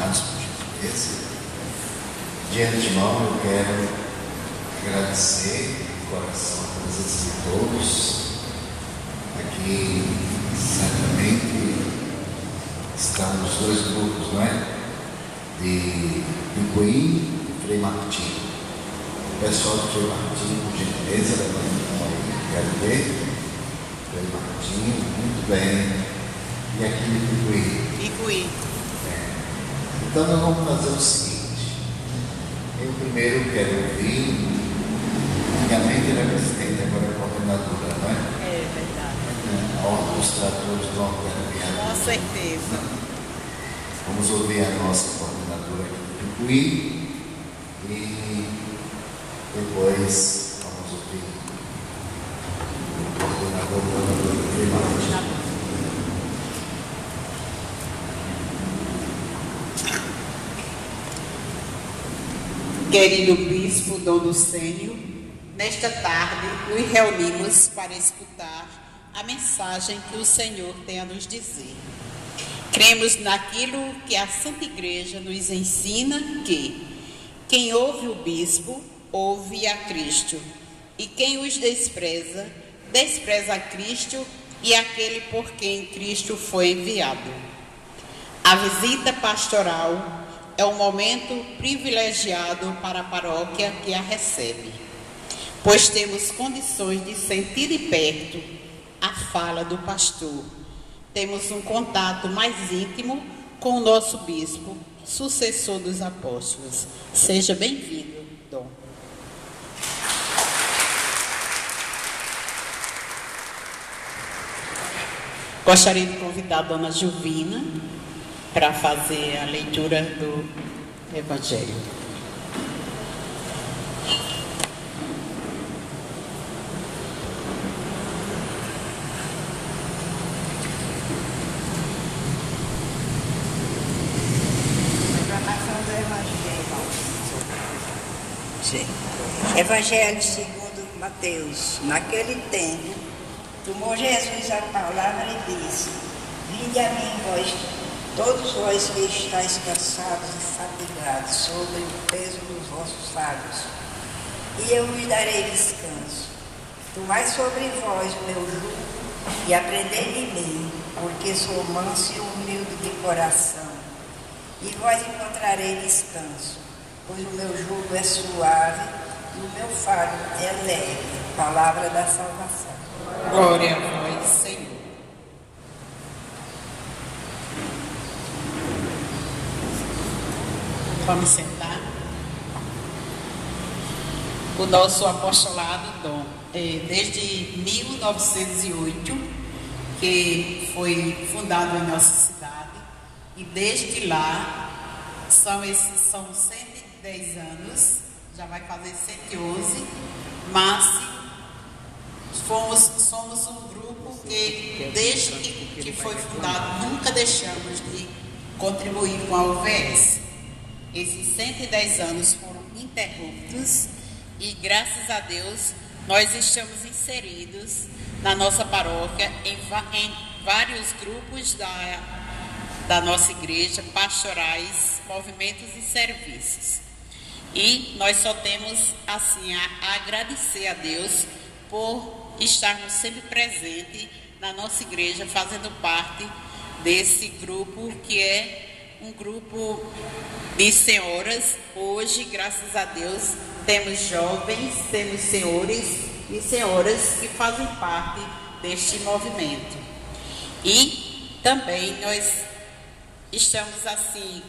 assentados, por gentileza. De antemão, eu quero agradecer de coração a presença de todos. Aqui, certamente, estão os dois grupos, não é? De Picuí e Frei Martinho. O pessoal de Frei Martinho, por gentileza, levanta a mão aí, quero ver. Frei Martinho, muito bem. E aqui de Picuí. Então nós vamos fazer o seguinte. Eu primeiro quero ouvir. Antigamente era presidente, agora é coordenadora, não é? É verdade. A ordem dos tratores do Alberto. Com certeza. Vamos ouvir a nossa coordenadora aqui de Picuí e depois vamos ouvir o coordenador do Frei Martinho. Querido Bispo Dom Lucênio, nesta tarde nos reunimos para escutar a mensagem que o Senhor tem a nos dizer. Cremos naquilo que a Santa Igreja nos ensina, que quem ouve o Bispo, ouve a Cristo, e quem os despreza, despreza a Cristo e aquele por quem Cristo foi enviado. A visita pastoral é um momento privilegiado para a paróquia que a recebe, pois temos condições de sentir de perto a fala do pastor. Temos um contato mais íntimo com o nosso bispo, sucessor dos apóstolos. Seja bem-vindo, Dom. Gostaria de convidar a Dona Juvina para fazer a leitura do Evangelho. Proclamação do Evangelho. Evangelho segundo Mateus. Naquele tempo, tomou Jesus a palavra e disse: Vinde a mim, todos vós que estáis cansados e fatigados sobre o peso dos vossos fardos, e eu vos darei descanso. Tomai sobre vós o meu jugo e aprendei de mim, porque sou manso e humilde de coração, e vós encontrarei descanso, pois o meu jugo é suave e o meu fardo é leve. Palavra da salvação. Glória a vós, Senhor. Vamos sentar. O nosso apostolado, Dom, desde 1908, que foi fundado em nossa cidade, e desde lá são 110 anos, já vai fazer 111, mas somos um grupo que, desde que foi fundado, nunca deixamos de contribuir com a UVS. Esses 110 anos foram interruptos e, graças a Deus, nós estamos inseridos na nossa paróquia em vários grupos da nossa igreja, pastorais, movimentos e serviços. E nós só temos, assim, a agradecer a Deus por estarmos sempre presentes na nossa igreja, fazendo parte desse grupo que é um grupo de senhoras. Hoje, graças a Deus, temos jovens, temos senhores e senhoras que fazem parte deste movimento. E também nós estamos assim,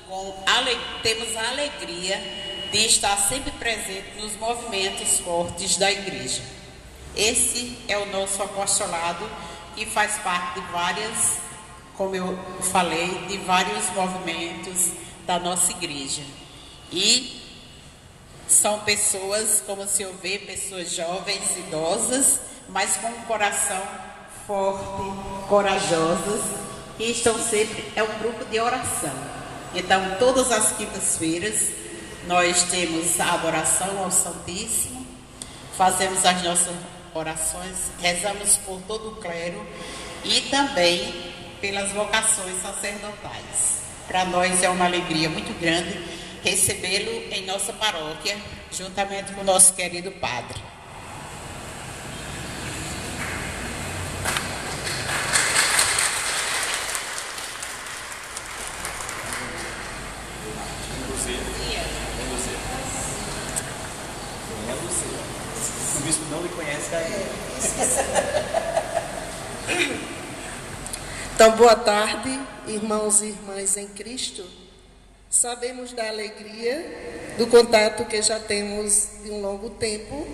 temos a alegria de estar sempre presente nos movimentos fortes da igreja. Esse é o nosso apostolado, que faz parte de várias, como eu falei, de vários movimentos da nossa igreja. E são pessoas, como o senhor vê, pessoas jovens, idosas, mas com um coração forte, corajosas, que estão sempre, é um grupo de oração. Então, todas as quintas-feiras, nós temos a adoração ao Santíssimo, fazemos as nossas orações, rezamos por todo o clero e também pelas vocações sacerdotais. Para nós é uma alegria muito grande recebê-lo em nossa paróquia, juntamente com o nosso querido padre. O bispo não lhe conhece ainda. Então, boa tarde, irmãos e irmãs em Cristo. Sabemos da alegria do contato que já temos de um longo tempo,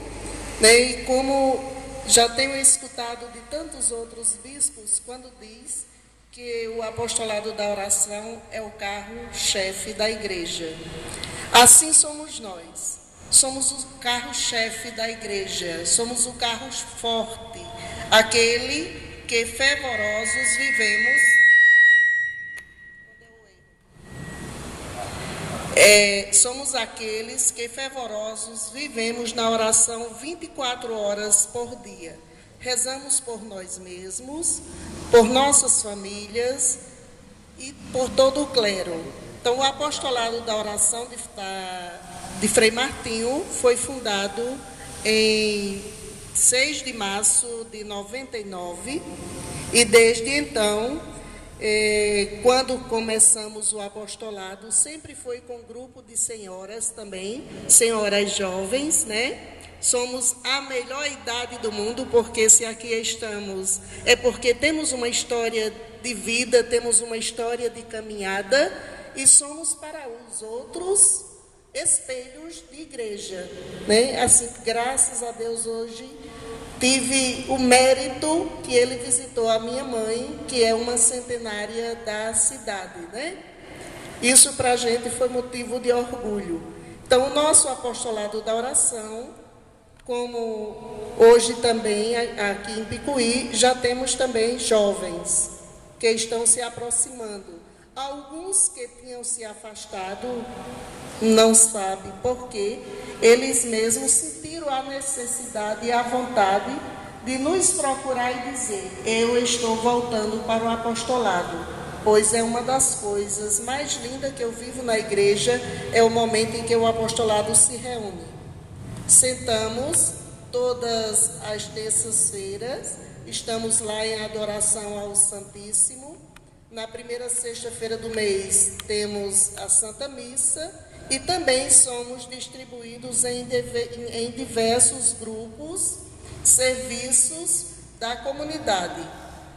né? E como já tenho escutado de tantos outros bispos, quando diz que o apostolado da oração é o carro-chefe da igreja. Assim somos nós. Somos o carro-chefe da igreja, somos o carro forte, aquele que fervorosos vivemos. Somos aqueles que fervorosos vivemos na oração 24 horas por dia. Rezamos por nós mesmos, por nossas famílias e por todo o clero. Então, o apostolado da oração de Frei Martinho foi fundado em 6 de março de 99 e desde então, quando começamos o apostolado, sempre foi com um grupo de senhoras também, senhoras jovens, né? Somos a melhor idade do mundo, porque se aqui estamos, é porque temos uma história de vida, temos uma história de caminhada e somos para os outros espelhos de igreja, né? Assim, graças a Deus hoje tive o mérito que ele visitou a minha mãe, que é uma centenária da cidade, né? Isso para a gente foi motivo de orgulho. Então, o nosso apostolado da oração, como hoje também aqui em Picuí, já temos também jovens que estão se aproximando. Alguns que tinham se afastado não sabem por quê. Eles mesmos sentiram a necessidade e a vontade de nos procurar e dizer: eu estou voltando para o apostolado, pois é uma das coisas mais lindas que eu vivo na igreja, é o momento em que o apostolado se reúne. Sentamos todas as terças-feiras, estamos lá em adoração ao Santíssimo. Na primeira sexta-feira do mês temos a Santa Missa e também somos distribuídos em diversos grupos, serviços da comunidade.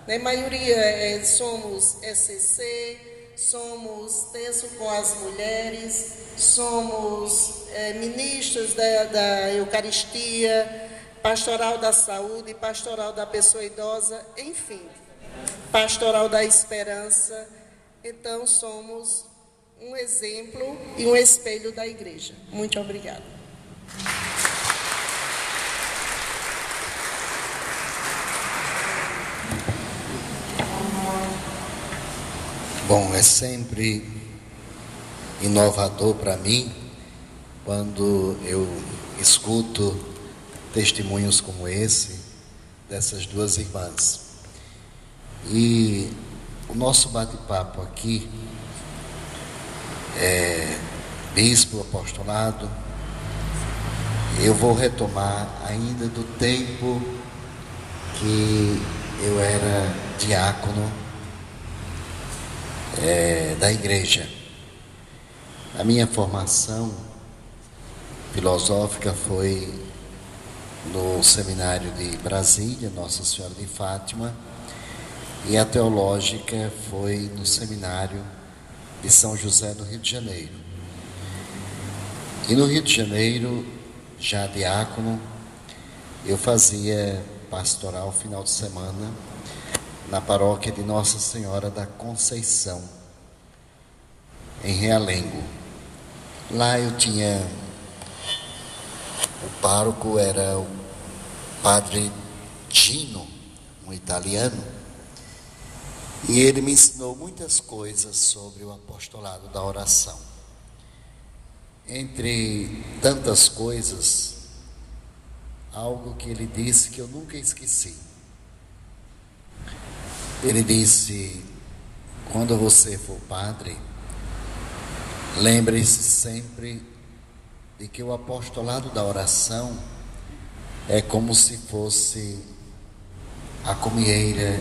Na maioria somos ECC, somos terço com as mulheres, somos ministros da Eucaristia, pastoral da saúde, pastoral da pessoa idosa, enfim, pastoral da esperança. Então, somos um exemplo e um espelho da igreja. Muito obrigada. Bom, é sempre inovador para mim quando eu escuto testemunhos como esse, dessas duas irmãs. E o nosso bate-papo aqui é bispo, apostolado. Eu vou retomar ainda do tempo que eu era diácono da igreja. A minha formação filosófica foi no seminário de Brasília, Nossa Senhora de Fátima, e a teológica foi no seminário de São José, no Rio de Janeiro. E no Rio de Janeiro, já diácono, eu fazia pastoral final de semana na paróquia de Nossa Senhora da Conceição, em Realengo. Lá eu tinha, o pároco era o padre Gino, um italiano, e ele me ensinou muitas coisas sobre o apostolado da oração. Entre tantas coisas, algo que ele disse que eu nunca esqueci. Ele disse: quando você for padre, lembre-se sempre de que o apostolado da oração é como se fosse a comieira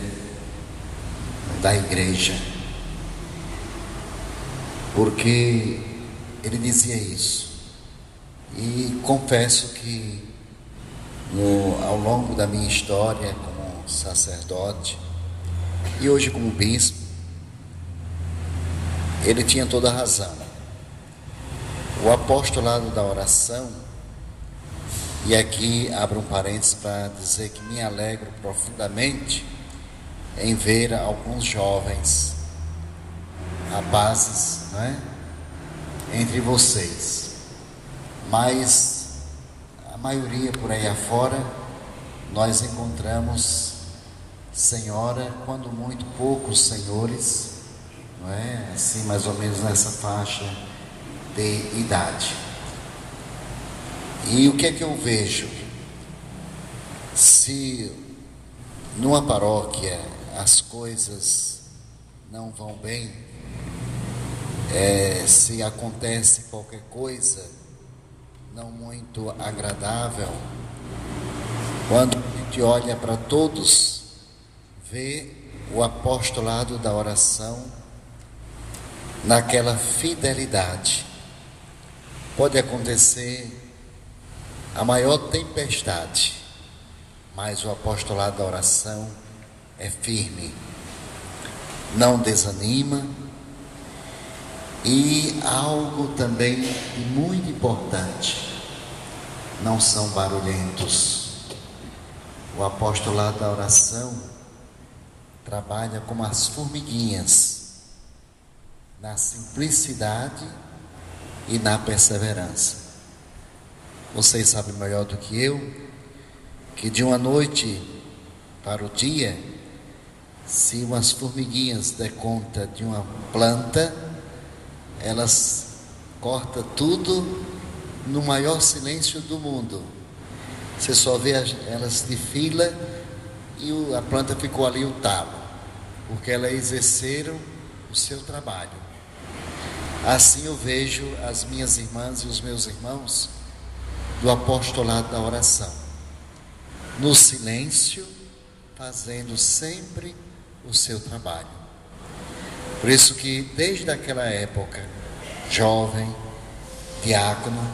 da igreja, porque ele dizia isso. E confesso que ao longo da minha história como sacerdote e hoje como bispo, ele tinha toda a razão. O apostolado da oração, e aqui abro um parênteses para dizer que me alegro profundamente em ver alguns jovens rapazes, não é, entre vocês, mas a maioria por aí afora nós encontramos senhora, quando muito poucos senhores, não é, assim mais ou menos nessa faixa de idade. E o que é que eu vejo? Se numa paróquia as coisas não vão bem, se acontece qualquer coisa não muito agradável, quando a gente olha para todos, vê o apostolado da oração naquela fidelidade. Pode acontecer a maior tempestade, mas o apostolado da oração é firme, não desanima. E algo também muito importante, não são barulhentos. O apostolado da oração trabalha como as formiguinhas, na simplicidade e na perseverança. Vocês sabem melhor do que eu que de uma noite para o dia, se umas formiguinhas der conta de uma planta, elas cortam tudo no maior silêncio do mundo. Você só vê elas de fila e a planta ficou ali o talo, porque elas exerceram o seu trabalho. Assim eu vejo as minhas irmãs e os meus irmãos do apostolado da oração, no silêncio, fazendo sempre o seu trabalho. Por isso que desde aquela época, jovem, diácono,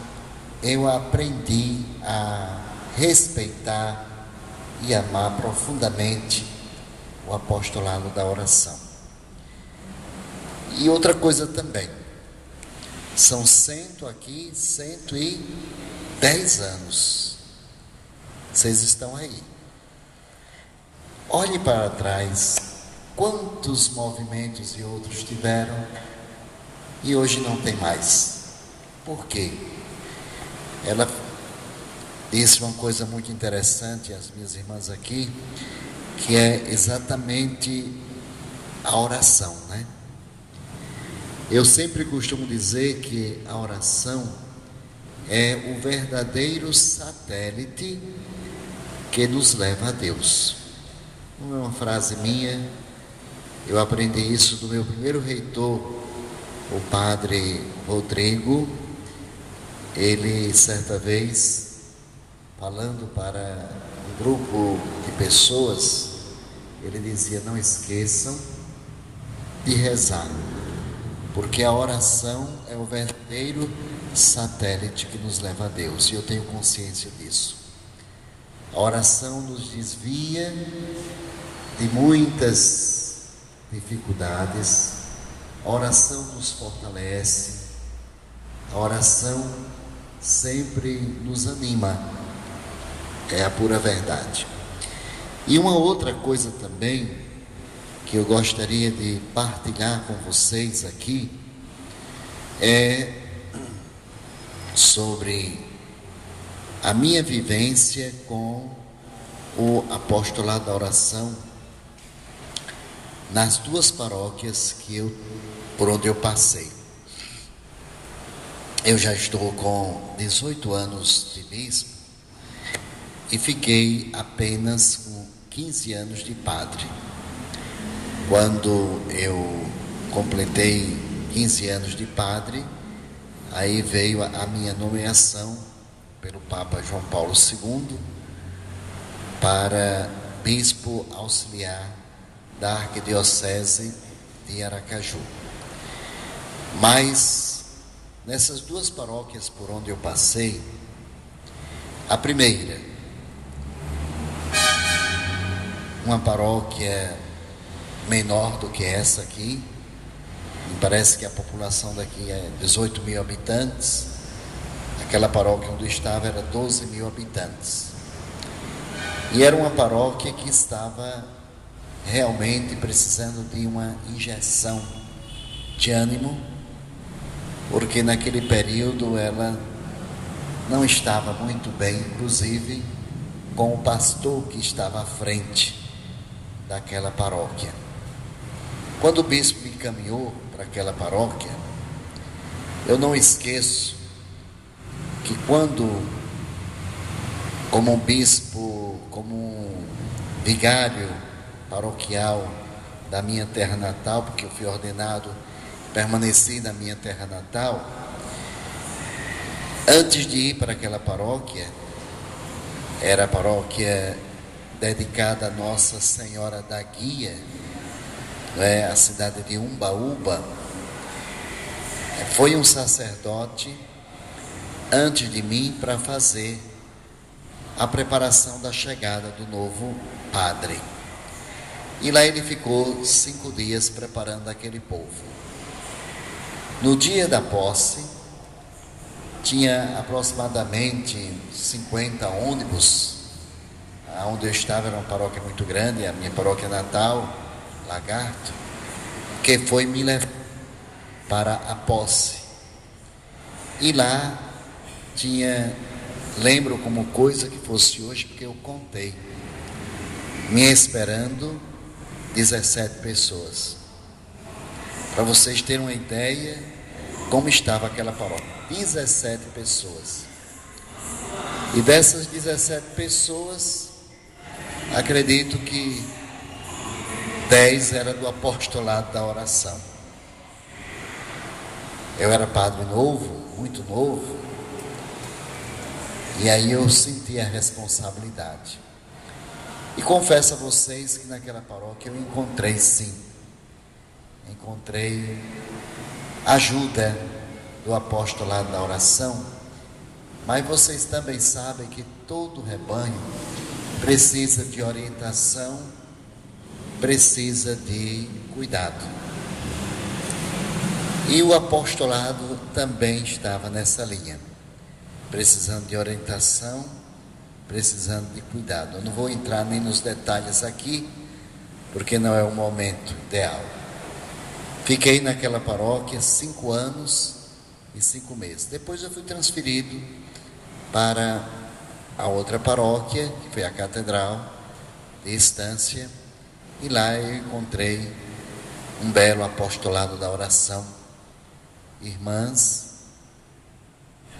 eu aprendi a respeitar e amar profundamente o apostolado da oração. E outra coisa também, são 110 anos. Vocês estão aí. Olhe para trás, quantos movimentos e outros tiveram e hoje não tem mais. Por quê? Ela disse uma coisa muito interessante, as minhas irmãs aqui, que é exatamente a oração, né? Eu sempre costumo dizer que a oração é o verdadeiro satélite que nos leva a Deus. Não é uma frase minha, eu aprendi isso do meu primeiro reitor, o padre Rodrigo. Ele, certa vez, falando para um grupo de pessoas, ele dizia: não esqueçam de rezar, porque a oração é o verdadeiro satélite que nos leva a Deus, e eu tenho consciência disso. A oração nos desvia de muitas dificuldades, a oração nos fortalece, a oração sempre nos anima, é a pura verdade. E uma outra coisa também que eu gostaria de partilhar com vocês aqui é sobre a minha vivência com o apostolado da oração nas duas paróquias por onde eu passei. Eu já estou com 18 anos de bispo e fiquei apenas com 15 anos de padre. Quando eu completei 15 anos de padre, aí veio a minha nomeação pelo Papa João Paulo II para bispo auxiliar da Arquidiocese de Aracaju. Mas nessas duas paróquias por onde eu passei, a primeira, uma paróquia menor do que essa aqui, me parece que a população daqui é 18 mil habitantes, aquela paróquia onde eu estava era 12 mil habitantes, e era uma paróquia que estava realmente precisando de uma injeção de ânimo, porque naquele período ela não estava muito bem, inclusive com o pastor que estava à frente daquela paróquia. Quando o bispo me encaminhou para aquela paróquia, eu não esqueço que quando, como um bispo, como um vigário paroquial da minha terra natal, porque eu fui ordenado, permaneci na minha terra natal, antes de ir para aquela paróquia, era a paróquia dedicada a Nossa Senhora da Guia, a cidade de Umbaúba. Foi um sacerdote antes de mim para fazer a preparação da chegada do novo padre. E lá ele ficou 5 dias preparando aquele povo. No dia da posse, tinha aproximadamente 50 ônibus. Onde eu estava era uma paróquia muito grande, a minha paróquia natal, Lagarto, que foi me levar para a posse. E lá tinha, lembro como coisa que fosse hoje, porque eu contei, me esperando 17 pessoas. Para vocês terem uma ideia como estava aquela paróquia, 17 pessoas. E dessas 17 pessoas, acredito que 10 era do apostolado da oração. Eu era padre novo, muito novo, e aí eu senti a responsabilidade. E confesso a vocês que naquela paróquia eu encontrei ajuda do apostolado da oração, mas vocês também sabem que todo rebanho precisa de orientação, precisa de cuidado. E o apostolado também estava nessa linha, precisando de orientação, precisando de cuidado. Eu não vou entrar nem nos detalhes aqui, porque não é o momento ideal. Fiquei naquela paróquia 5 anos e 5 meses. Depois eu fui transferido para a outra paróquia, que foi a Catedral de Estância, e lá eu encontrei um belo apostolado da oração, irmãs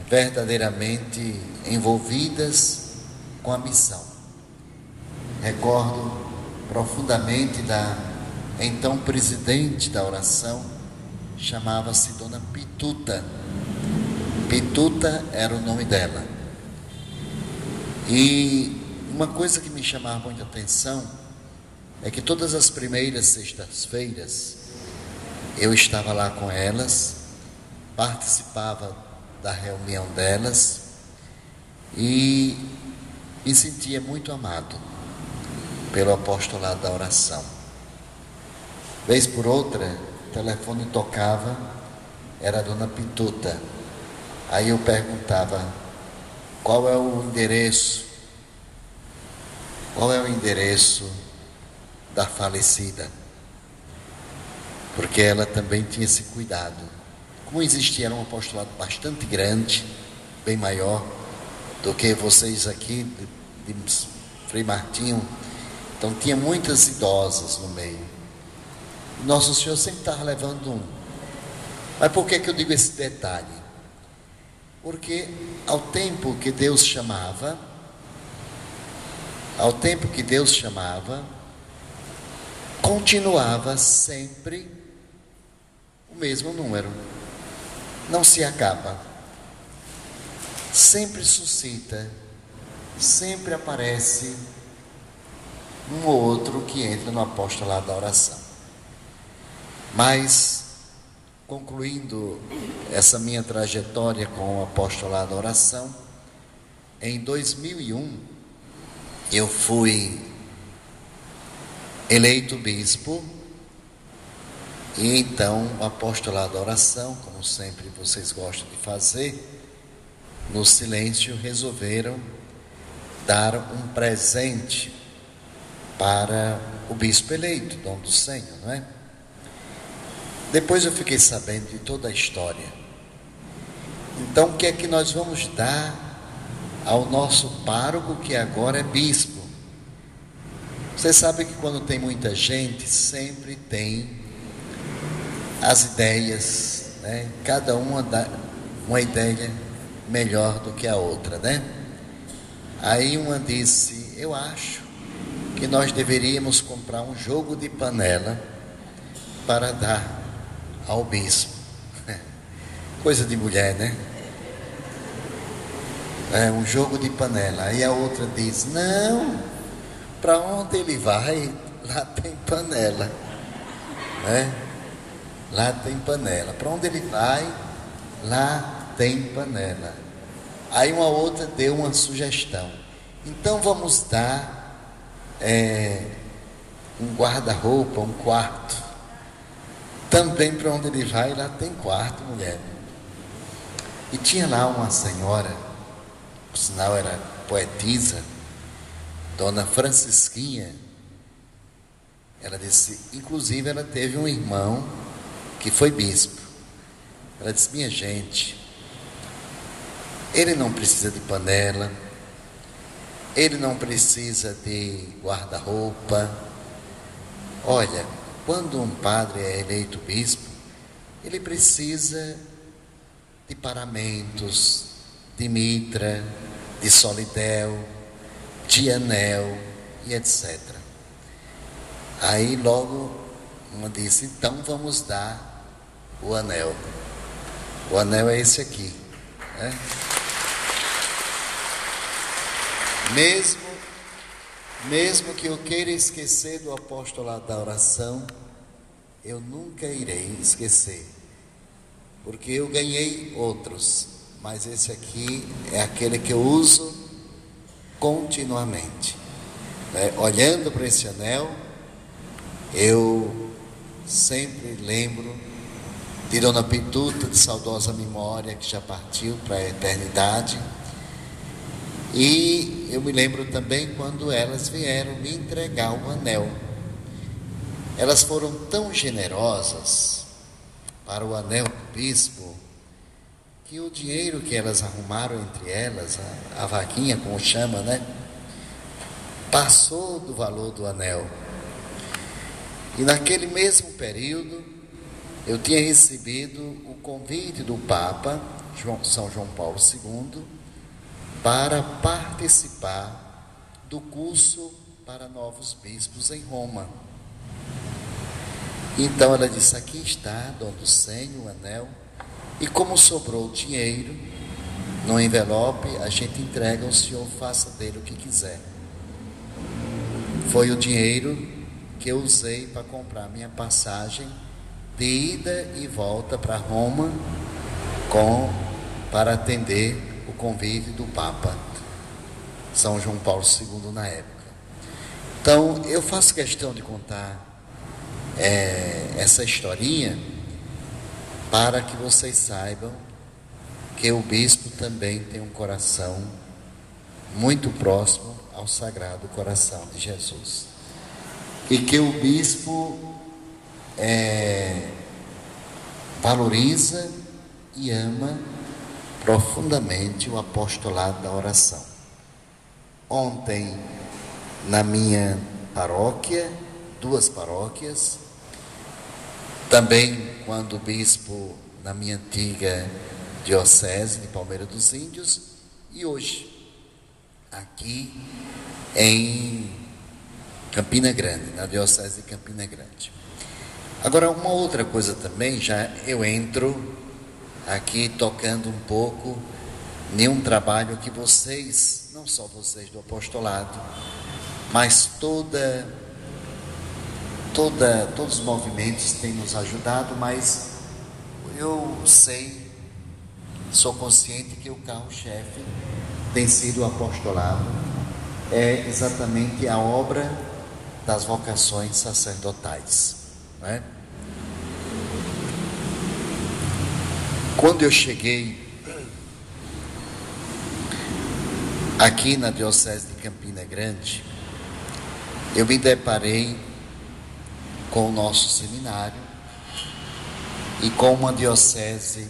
verdadeiramente envolvidas com a missão. Recordo profundamente da então presidente da oração, chamava-se Dona Pituta. Pituta era o nome dela. E uma coisa que me chamava muita atenção é que todas as primeiras sextas-feiras eu estava lá com elas, participava da reunião delas e me sentia muito amado pelo apostolado da oração. Vez por outra, o telefone tocava, era a Dona Pituta. Aí eu perguntava, qual é o endereço da falecida? Porque ela também tinha esse cuidado. Como existia, era um apostolado bastante grande, bem maior do que vocês aqui de Frei Martinho, então tinha muitas idosas no meio. Nosso Senhor sempre estava levando um. Mas por que eu digo esse detalhe? Porque ao tempo que Deus chamava, continuava sempre o mesmo número. não se acaba. Sempre suscita, sempre aparece um ou outro que entra no apostolado da oração. Mas, concluindo essa minha trajetória com o apostolado da oração, em 2001, eu fui eleito bispo, e então o apostolado da oração, como sempre vocês gostam de fazer, no silêncio resolveram dar um presente para o bispo eleito, dom do Senhor, não é? Depois eu fiquei sabendo de toda a história. Então, o que é que nós vamos dar ao nosso pároco, que agora é bispo? Você sabe que quando tem muita gente, sempre tem as ideias, né? Cada uma dá uma ideia melhor do que a outra, né? Aí uma disse: eu acho que nós deveríamos comprar um jogo de panela para dar ao bispo. Coisa de mulher, né? É um jogo de panela. Aí a outra diz: não, para onde ele vai, lá tem panela, né? Lá tem panela. Para onde ele vai, lá tem panela. Aí uma outra deu uma sugestão: então vamos dar um guarda-roupa, um quarto. Também para onde ele vai, lá tem quarto, mulher. E tinha lá uma senhora, por sinal era poetisa, Dona Francisquinha. Ela disse, inclusive ela teve um irmão que foi bispo. Ela disse: minha gente, ele não precisa de panela, ele não precisa de guarda-roupa. Olha, quando um padre é eleito bispo, ele precisa de paramentos, de mitra, de solidel, de anel e etc. Aí logo uma disse: então vamos dar o anel. O anel é esse aqui, né? Mesmo que eu queira esquecer do apostolado da oração, eu nunca irei esquecer, porque eu ganhei outros, mas esse aqui é aquele que eu uso continuamente, né? Olhando para esse anel, eu sempre lembro de Dona Pituta, de saudosa memória, que já partiu para a eternidade. E eu me lembro também quando elas vieram me entregar o anel. Elas foram tão generosas para o anel do bispo, que o dinheiro que elas arrumaram entre elas, a vaquinha, como chama, né? Passou do valor do anel. E naquele mesmo período, eu tinha recebido o convite do Papa, São João Paulo II, para participar do curso para novos bispos em Roma. Então ela disse: aqui está, dom do Senhor, o anel, e como sobrou dinheiro no envelope, a gente entrega ao senhor, faça dele o que quiser. Foi o dinheiro que eu usei para comprar minha passagem de ida e volta para Roma, para atender o convite do Papa São João Paulo II na época. Então eu faço questão de contar essa historinha para que vocês saibam que o bispo também tem um coração muito próximo ao Sagrado Coração de Jesus, e que o bispo valoriza e ama profundamente o apostolado da oração. Ontem, na minha paróquia, 2 paróquias, também quando o bispo na minha antiga diocese de Palmeira dos Índios, e hoje aqui em Campina Grande, na diocese de Campina Grande. Agora, uma outra coisa também, já eu entro aqui tocando um pouco em um trabalho que vocês, não só vocês do apostolado, mas todos os movimentos têm nos ajudado, mas eu sei, sou consciente que o carro-chefe tem sido o apostolado, é exatamente a obra das vocações sacerdotais, não é? Quando eu cheguei aqui na Diocese de Campina Grande, eu me deparei com o nosso seminário e com uma diocese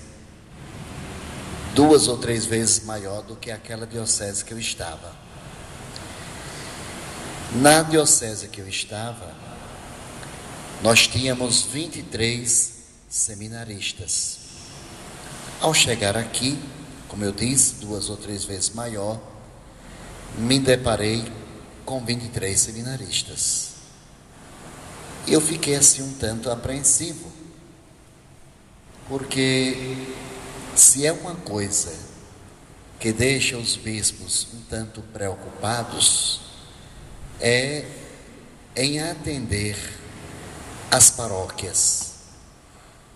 2 ou 3 vezes maior do que aquela diocese que eu estava. Na diocese que eu estava, nós tínhamos 23 seminaristas. Ao chegar aqui, como eu disse, 2 ou 3 vezes maior, me deparei com 23 seminaristas. Eu fiquei assim um tanto apreensivo, porque se é uma coisa que deixa os bispos um tanto preocupados, é em atender as paróquias,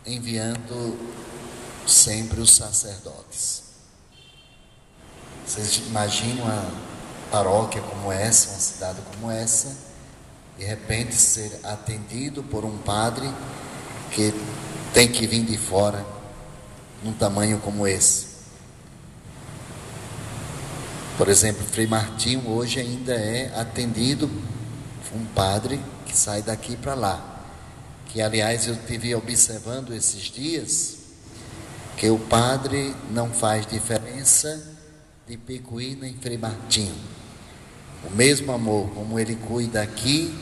enviando sempre os sacerdotes. Vocês imaginam uma paróquia como essa, uma cidade como essa, de repente ser atendido por um padre que tem que vir de fora num tamanho como esse. Por exemplo, Frei Martinho hoje ainda é atendido por um padre que sai daqui para lá, que aliás eu estive observando esses dias, que o padre não faz diferença de Picuí nem Frei Martinho. O mesmo amor como ele cuida aqui,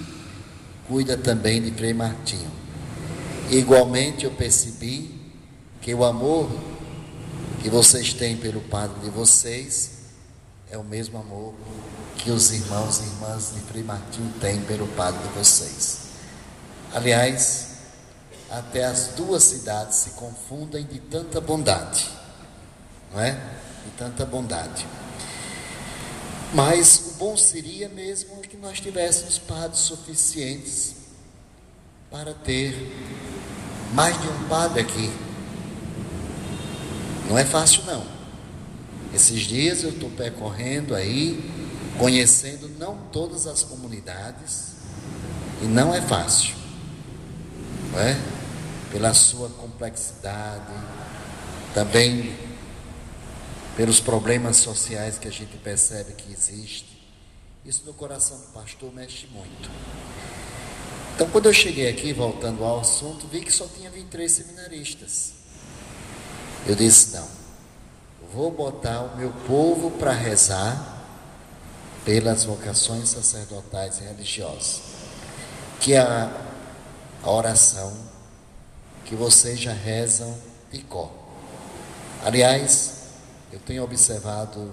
cuida também de Frei Martinho. Igualmente eu percebi que o amor que vocês têm pelo padre de vocês é o mesmo amor que os irmãos e irmãs de Frei Martinho têm pelo padre de vocês. Aliás, até as 2 cidades se confundem de tanta bondade, não é? De tanta bondade. Mas o bom seria mesmo que nós tivéssemos padres suficientes para ter mais de um padre aqui. Não é fácil não. Esses dias eu estou percorrendo aí, conhecendo não todas as comunidades, e não é fácil, não é? Pela sua complexidade, também pelos problemas sociais que a gente percebe que existe. Isso no coração do pastor mexe muito. Então, quando eu cheguei aqui, voltando ao assunto, vi que só tinha 23 seminaristas. Eu disse, não, vou botar o meu povo para rezar pelas vocações sacerdotais e religiosas, que é a oração que vocês já rezam de cor. Aliás, eu tenho observado